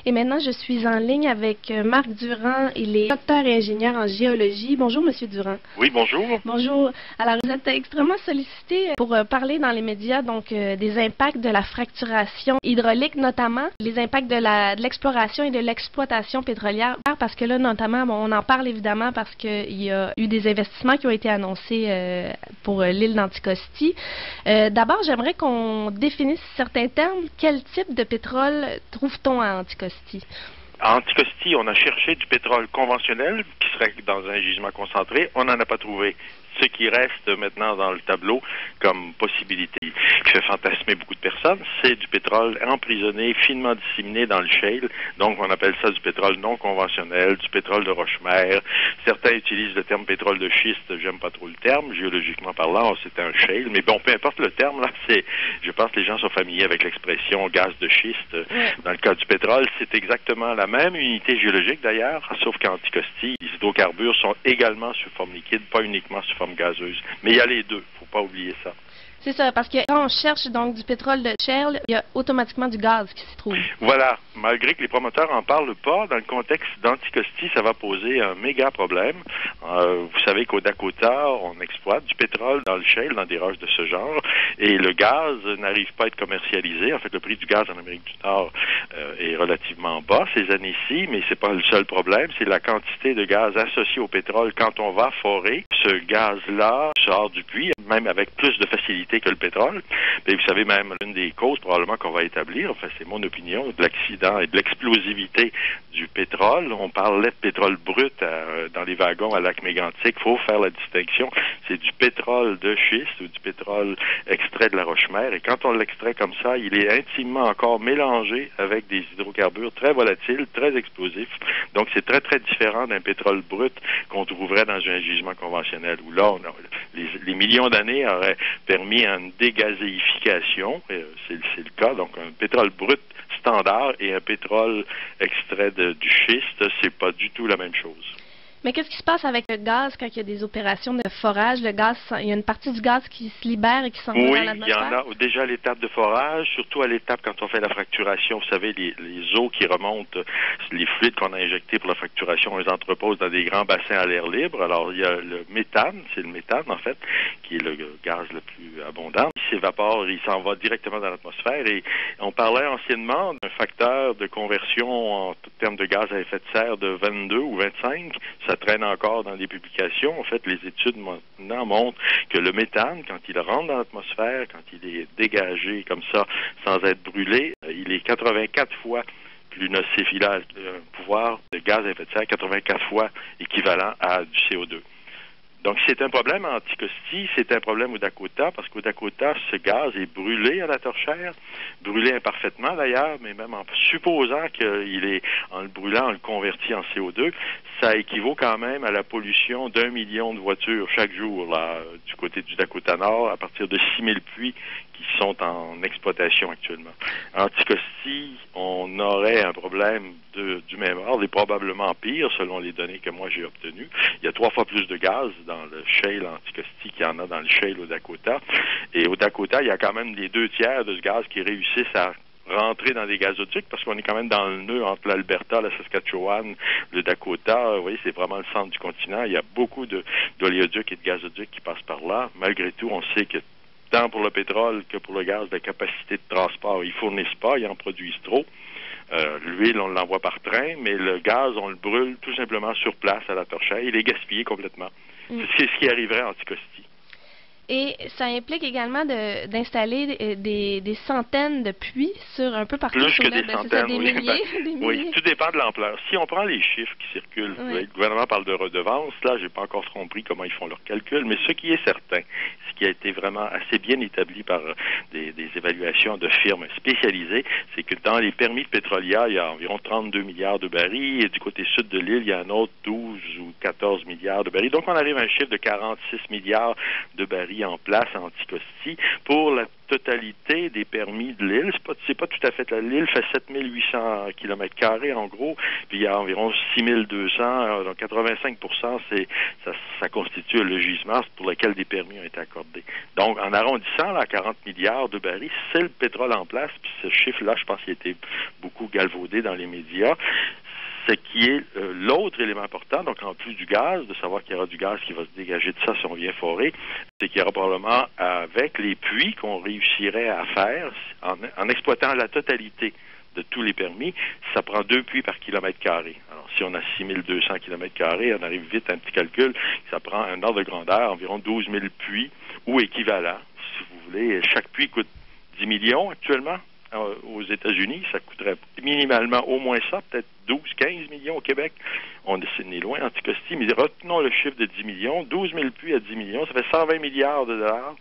Et maintenant, je suis en ligne avec Marc Durand. Il est docteur et ingénieur en géologie. Bonjour, Monsieur Durand. Oui, bonjour. Bonjour. Alors, vous êtes extrêmement sollicité pour parler dans les médias des impacts de la fracturation hydraulique, notamment les impacts de l'exploration et de l'exploitation pétrolière. Parce que là, notamment, on en parle évidemment parce qu'il y a eu des investissements qui ont été annoncés pour l'île d'Anticosti. D'abord, j'aimerais qu'on définisse certains termes. Quel type de pétrole trouve-t-on à Anticosti? À Anticosti, on a cherché du pétrole conventionnel qui serait dans un gisement concentré. On n'en a pas trouvé. Ce qui reste maintenant dans le tableau comme possibilité qui fait fantasmer beaucoup de personnes, c'est du pétrole emprisonné, finement disséminé dans le shale. Donc, on appelle ça du pétrole non conventionnel, du pétrole de roche-mère. Certains utilisent le terme pétrole de schiste. J'aime pas trop le terme. Géologiquement parlant, c'est un shale. Mais bon, peu importe le terme, là, je pense que les gens sont familiers avec l'expression gaz de schiste. Dans le cas du pétrole, c'est exactement la même unité géologique d'ailleurs, sauf qu'à Anticosti, les hydrocarbures sont également sous forme liquide, pas uniquement sous forme gazeuse. Mais il y a les deux, faut pas oublier ça. C'est ça, parce que quand on cherche donc du pétrole de shale, il y a automatiquement du gaz qui s'y trouve. Voilà. Malgré que les promoteurs en parlent pas, dans le contexte d'Anticosti, ça va poser un méga problème. Vous savez qu'au Dakota, on exploite du pétrole dans le shale, dans des roches de ce genre, et le gaz n'arrive pas à être commercialisé. En fait, le prix du gaz en Amérique du Nord est relativement bas ces années-ci, mais c'est pas le seul problème. C'est la quantité de gaz associé au pétrole quand on va forer. Ce gaz-là sort du puits, même avec plus de facilité que le pétrole. Mais vous savez, même l'une des causes probablement qu'on va établir, enfin c'est mon opinion, de l'accident et de l'explosivité du pétrole. On parlait de pétrole brut dans les wagons à Lac-Mégantic. Il faut faire la distinction. C'est du pétrole de schiste ou du pétrole extrait de la roche-mère. Et quand on l'extrait comme ça, il est intimement encore mélangé avec des hydrocarbures très volatiles, très explosifs. Donc c'est très, très différent d'un pétrole brut qu'on trouverait dans un gisement conventionnel où là, les millions d'années auraient permis une dégazéification, c'est le cas, donc un pétrole brut standard et un pétrole extrait du schiste, c'est pas du tout la même chose. Mais qu'est-ce qui se passe avec le gaz quand il y a des opérations de forage? Le gaz, il y a une partie du gaz qui se libère et qui s'en va dans l'atmosphère? Oui, il y en a déjà à l'étape de forage, surtout à l'étape quand on fait la fracturation. Vous savez, les eaux qui remontent, les fluides qu'on a injectés pour la fracturation, on les entrepose dans des grands bassins à l'air libre. Alors, il y a le méthane, c'est le méthane en fait, qui est le gaz le plus abondant. Il s'évapore, il s'en va directement dans l'atmosphère et on parlait anciennement d'un facteur de conversion en termes de gaz à effet de serre de 22 ou 25. Ça traîne encore dans des publications. En fait, les études maintenant montrent que le méthane, quand il rentre dans l'atmosphère, quand il est dégagé comme ça, sans être brûlé, il est 84 fois plus nocif. Il a un pouvoir de gaz à effet de serre 84 fois équivalent à du CO2. Donc, c'est un problème à Anticosti, c'est un problème au Dakota, parce qu'au Dakota, ce gaz est brûlé à la torchère, brûlé imparfaitement d'ailleurs, mais même en supposant qu'il est, en le brûlant, on le convertit en CO2, ça équivaut quand même à la pollution d'1 million de voitures chaque jour, là, du côté du Dakota Nord, à partir de 6000 puits qui sont en exploitation actuellement. À Anticosti, on aurait un problème du même ordre et probablement pire, selon les données que moi j'ai obtenues. Il y a 3 fois plus de gaz dans le shale Anticosti qu'il y en a dans le shale au Dakota. Et au Dakota, il y a quand même les 2/3 de ce gaz qui réussissent à rentrer dans des gazoducs parce qu'on est quand même dans le nœud entre l'Alberta, la Saskatchewan, le Dakota. Vous voyez, c'est vraiment le centre du continent. Il y a beaucoup d'oléoducs et de gazoducs qui passent par là. Malgré tout, on sait que tant pour le pétrole que pour le gaz, la capacité de transport, ils fournissent pas, ils en produisent trop. L'huile, on l'envoie par train, mais le gaz, on le brûle tout simplement sur place à la torchère. Il est gaspillé complètement. C'est ce qui arriverait à Anticosti. Et ça implique également d'installer des centaines de puits sur un peu partout plus sur que des centaines, des milliers. Oui, tout dépend de l'ampleur. Si on prend les chiffres qui circulent, le gouvernement parle de redevances, là, j'ai pas encore compris comment ils font leurs calculs, mais ce qui est certain, ce qui a été vraiment assez bien établi par des évaluations de firmes spécialisées, c'est que dans les permis de pétrolière, il y a environ 32 milliards de barils, et du côté sud de l'île, il y a un autre 12 ou 14 milliards de barils. Donc, on arrive à un chiffre de 46 milliards de barils puits en place à Anticosti pour la totalité des permis de l'île. C'est pas tout à fait l'île fait 7800 km² en gros, puis il y a environ 6200, donc 85%, ça constitue le gisement pour lequel des permis ont été accordés. Donc, en arrondissant là, à 40 milliards de barils, c'est le pétrole en place, puis ce chiffre-là, je pense qu'il a été beaucoup galvaudé dans les médias. Ce qui est l'autre élément important, donc en plus du gaz, de savoir qu'il y aura du gaz qui va se dégager de ça si on vient forer, c'est qu'il y aura probablement, avec les puits qu'on réussirait à faire, en exploitant la totalité de tous les permis, ça prend 2 puits par kilomètre carré. Alors, si on a 6200 km², on arrive vite à un petit calcul, ça prend un ordre de grandeur, environ 12 000 puits, ou équivalent, si vous voulez. Chaque puits coûte 10 millions actuellement. Aux États-Unis, ça coûterait minimalement au moins ça, peut-être 12-15 millions au Québec. On est loin, Anticosti, mais retenons le chiffre de 10 millions. 12 000 puits à 10 millions, ça fait 120 milliards de dollars.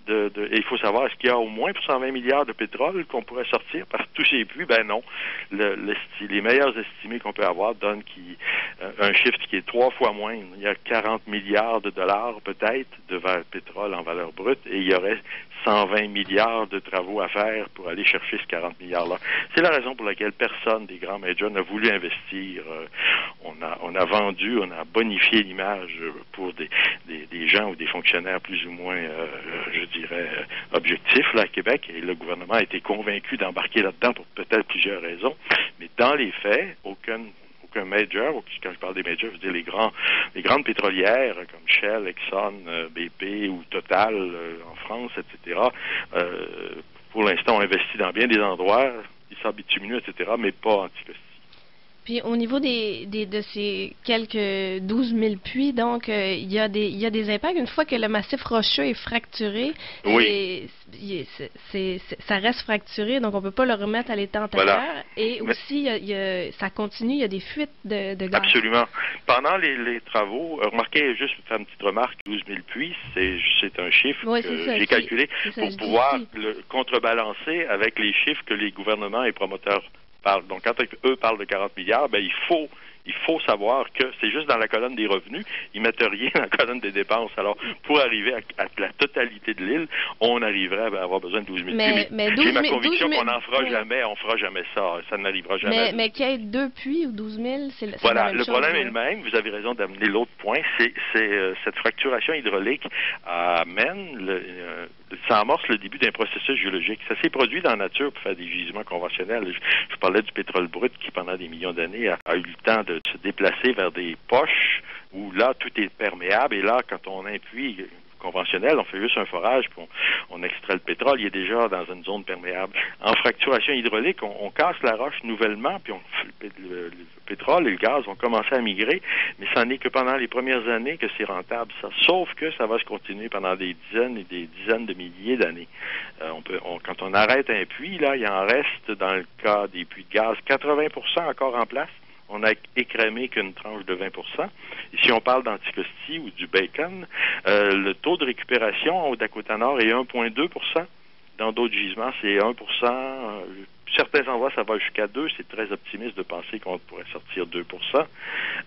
Et il faut savoir, est-ce qu'il y a au moins pour 120 milliards de pétrole qu'on pourrait sortir par tous ces puits? Ben non. Les meilleurs estimés qu'on peut avoir donnent un chiffre qui est 3 fois moindre. Il y a 40 milliards de dollars peut-être de pétrole en valeur brute et il y aurait 120 milliards de travaux à faire pour aller chercher ce 40 milliards-là. C'est la raison pour laquelle personne des grands majors n'a voulu investir. On a vendu, on a bonifié l'image pour des gens ou des fonctionnaires plus ou moins, je dirais, objectifs là, à Québec. Et le gouvernement a été convaincu d'embarquer là-dedans pour peut-être plusieurs raisons. Mais dans les faits, aucun major, quand je parle des majors, je veux dire les grandes pétrolières comme Shell, Exxon, BP ou Total en France, etc., pour l'instant ont investi dans bien des endroits, des sables bitumineux, etc., mais pas Anticosti. Puis au niveau de ces quelques 12 000 puits, donc il y a des impacts. Une fois que le massif rocheux est fracturé, oui. Ça reste fracturé, donc on ne peut pas le remettre à l'état antérieur. Voilà. Et aussi, ça continue, il y a des fuites de gaz. Absolument. Pendant les travaux, remarquez, juste faire une petite remarque, 12 000 puits, c'est un chiffre que j'ai calculé pour pouvoir le contrebalancer avec les chiffres que les gouvernements et promoteurs parlent. Donc, quand eux parlent de 40 milliards, ben il faut savoir que c'est juste dans la colonne des revenus, ils mettent rien dans la colonne des dépenses. Alors, pour arriver à la totalité de l'île, on arriverait à avoir besoin de 12 000 puits. Mais j'ai ma conviction qu'on n'en fera jamais, on fera jamais ça. Ça n'arrivera jamais. Mais qu'il y ait 2 puits ou 12 000, c'est voilà, la même chose. Le problème est le même. Vous avez raison d'amener l'autre point. C'est cette fracturation hydraulique ça amorce le début d'un processus géologique. Ça s'est produit dans la nature pour faire des gisements conventionnels. Je parlais du pétrole brut qui, pendant des millions d'années, a eu le temps de se déplacer vers des poches où là, tout est perméable. Et là, quand on a un puits conventionnel, on fait juste un forage, puis on extrait le pétrole, il est déjà dans une zone perméable. En fracturation hydraulique, on casse la roche nouvellement, puis le pétrole et le gaz vont commencer à migrer, mais ça n'est que pendant les premières années que c'est rentable, ça. Sauf que ça va se continuer pendant des dizaines et des dizaines de milliers d'années. Quand on arrête un puits, là, il en reste, dans le cas des puits de gaz, 80% encore en place. On n'a écrémé qu'une tranche de 20%. Et si on parle d'Anticosti ou du Bacon, le taux de récupération au Dakota Nord est 1,2%. Dans d'autres gisements, c'est 1%. Certains endroits, ça va jusqu'à 2%. C'est très optimiste de penser qu'on pourrait sortir 2%.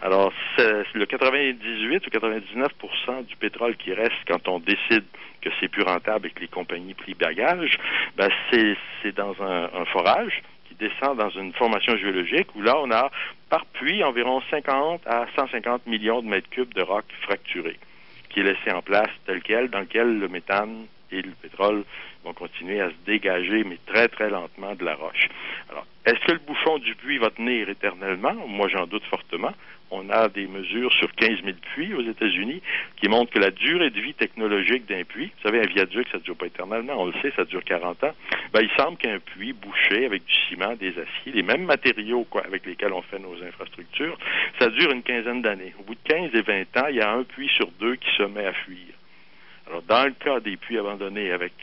Alors, le 98 ou 99% du pétrole qui reste quand on décide que c'est plus rentable et que les compagnies plient bagages, ben c'est dans un forage qui descend dans une formation géologique où là, on a par puits environ 50 à 150 millions de mètres cubes de roc fracturé qui est laissé en place tel quel, dans lequel le méthane et le pétrole vont continuer à se dégager, mais très, très lentement de la roche. Alors, est-ce que le bouchon du puits va tenir éternellement? Moi, j'en doute fortement. On a des mesures sur 15 000 puits aux États-Unis qui montrent que la durée de vie technologique d'un puits, vous savez, un viaduc, ça ne dure pas éternellement, on le sait, ça dure 40 ans. Ben, il semble qu'un puits bouché avec du ciment, des aciers, les mêmes matériaux avec lesquels on fait nos infrastructures, ça dure une quinzaine d'années. Au bout de 15 et 20 ans, il y a un puits sur 2 qui se met à fuir. Alors, dans le cas des puits abandonnés avec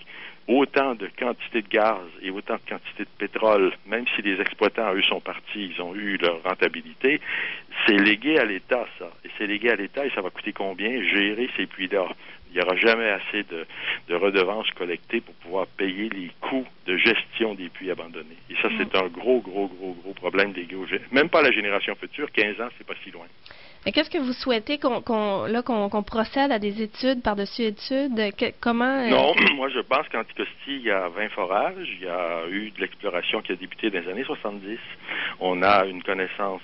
autant de quantité de gaz et autant de quantité de pétrole, même si les exploitants, eux, sont partis, ils ont eu leur rentabilité, c'est légué à l'État, ça. Et c'est légué à l'État et ça va coûter combien gérer ces puits-là? Il n'y aura jamais assez de redevances collectées pour pouvoir payer les coûts de gestion des puits abandonnés. Et ça, c'est un gros problème légué aux... Même pas à la génération future, 15 ans, c'est pas si loin. Mais qu'est-ce que vous souhaitez qu'on procède à des études par-dessus études? Comment... Non, moi je pense qu'Anticosti, il y a 20 forages, il y a eu de l'exploration qui a débuté dans les années 70. On a une connaissance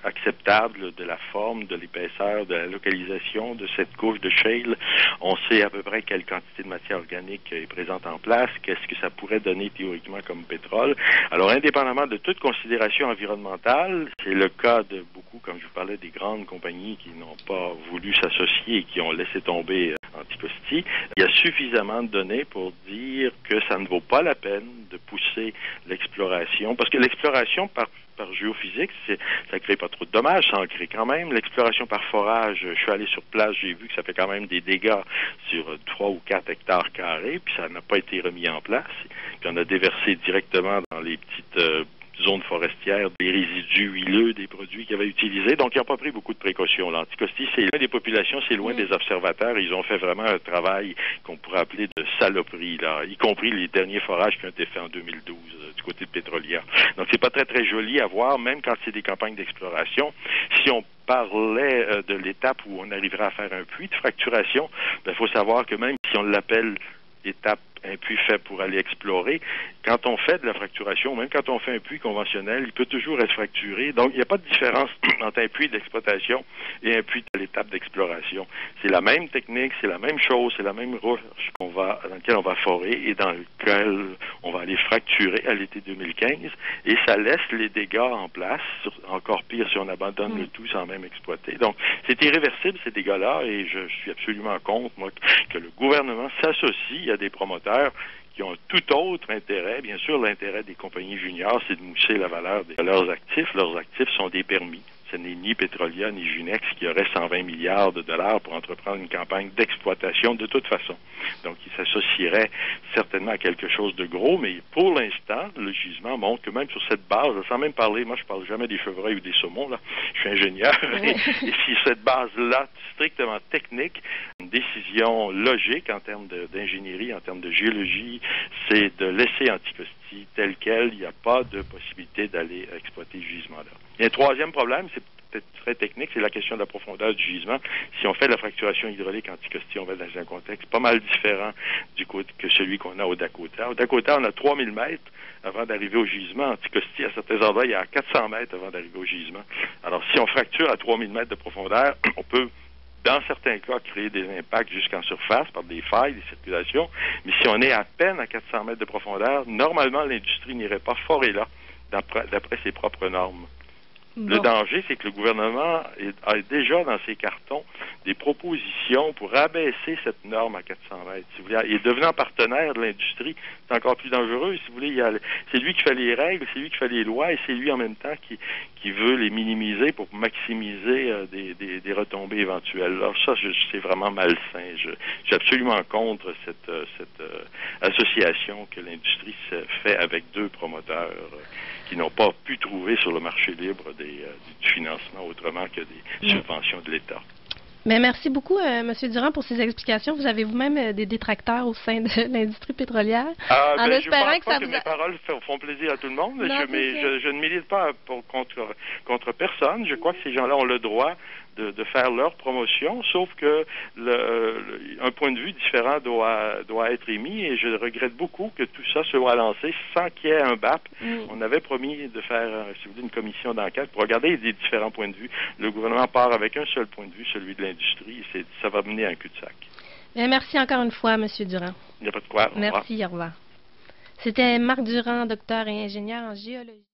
acceptable de la forme, de l'épaisseur, de la localisation de cette couche de shale. On sait à peu près quelle quantité de matière organique est présente en place, qu'est-ce que ça pourrait donner théoriquement comme pétrole. Alors, indépendamment de toute considération environnementale, c'est le cas de beaucoup, comme je vous parlais, des grandes compagnies qui n'ont pas voulu s'associer et qui ont laissé tomber Anticosti. Il y a suffisamment de données pour dire que ça ne vaut pas la peine de pousser l'exploration, parce que l'exploration par géophysique, ça crée pas trop de dommages, ça en crée quand même. L'exploration par forage, je suis allé sur place, j'ai vu que ça fait quand même des dégâts sur 3 ou 4 hectares carrés, puis ça n'a pas été remis en place. Puis on a déversé directement dans les petites zones forestières des résidus huileux des produits qu'ils avaient utilisés. Donc, ils n'ont pas pris beaucoup de précautions. L'Anticosti, c'est loin des populations, c'est loin des observateurs. Ils ont fait vraiment un travail qu'on pourrait appeler de saloperie, là, y compris les derniers forages qui ont été faits en 2012 du côté de Pétrolière. Donc, c'est pas très, très joli à voir, même quand c'est des campagnes d'exploration. Si on parlait de l'étape où on arriverait à faire un puits de fracturation, il faut savoir que même si on l'appelle étape un puits fait pour aller explorer. Quand on fait de la fracturation, même quand on fait un puits conventionnel, il peut toujours être fracturé. Donc, il n'y a pas de différence entre un puits d'exploitation et un puits de l'étape d'exploration. C'est la même technique, c'est la même chose, c'est la même roche dans laquelle on va forer et dans lequel on va aller fracturer à l'été 2015. Et ça laisse les dégâts en place, encore pire si on abandonne le tout sans même exploiter. Donc, c'est irréversible ces dégâts-là et je suis absolument contre, moi, que le gouvernement s'associe à des promoteurs qui ont tout autre intérêt. Bien sûr, l'intérêt des compagnies juniors, c'est de mousser la valeur de leurs actifs. Leurs actifs sont des permis. Ce n'est ni Petrolia ni Junex qui auraient 120 milliards de dollars pour entreprendre une campagne d'exploitation de toute façon. Donc, ils s'associeraient certainement à quelque chose de gros, mais pour l'instant, le gisement montre que même sur cette base, sans même parler, moi je parle jamais des chevreuils ou des saumons, là, je suis ingénieur, et si cette base-là, strictement technique, une décision logique en termes d'ingénierie, en termes de géologie, c'est de laisser Anticosti tel quel, il n'y a pas de possibilité d'aller exploiter ce gisement-là. Il y a un troisième problème, c'est peut-être très technique, c'est la question de la profondeur du gisement. Si on fait de la fracturation hydraulique Anticosti, on va dans un contexte pas mal différent que celui qu'on a au Dakota. Au Dakota, on a 3000 mètres avant d'arriver au gisement. Anticosti, à certains endroits, il y a 400 mètres avant d'arriver au gisement. Alors, si on fracture à 3000 mètres de profondeur, on peut dans certains cas, créer des impacts jusqu'en surface par des failles, des circulations. Mais si on est à peine à 400 mètres de profondeur, normalement, l'industrie n'irait pas forer là, d'après ses propres normes. Bon. Le danger, c'est que le gouvernement a déjà dans ses cartons des propositions pour abaisser cette norme à 400 mètres. Si vous voulez, il est devenant partenaire de l'industrie. C'est encore plus dangereux. Si vous voulez, c'est lui qui fait les règles, c'est lui qui fait les lois et c'est lui en même temps qui veut les minimiser pour maximiser des retombées éventuelles. Alors ça, c'est vraiment malsain. Je suis absolument contre cette association que l'industrie fait avec deux promoteurs qui n'ont pas pu trouver sur le marché libre du financement autrement que des subventions de l'État. Mais merci beaucoup, M. Durand, pour ces explications. Vous avez vous-même des détracteurs au sein de l'industrie pétrolière. En espérant je pense que mes paroles font plaisir à tout le monde, mais je ne milite pas contre personne. Je crois que ces gens-là ont le droit de faire leur promotion, sauf que un point de vue différent doit être émis et je regrette beaucoup que tout ça soit lancé sans qu'il y ait un BAP. On avait promis de faire, si vous voulez, une commission d'enquête pour regarder les différents points de vue. Le gouvernement part avec un seul point de vue, celui de l'industrie, et ça va mener à un cul-de-sac. Merci encore une fois, M. Durand. Il n'y a pas de quoi. Merci, au revoir. C'était Marc Durand, docteur et ingénieur en géologie.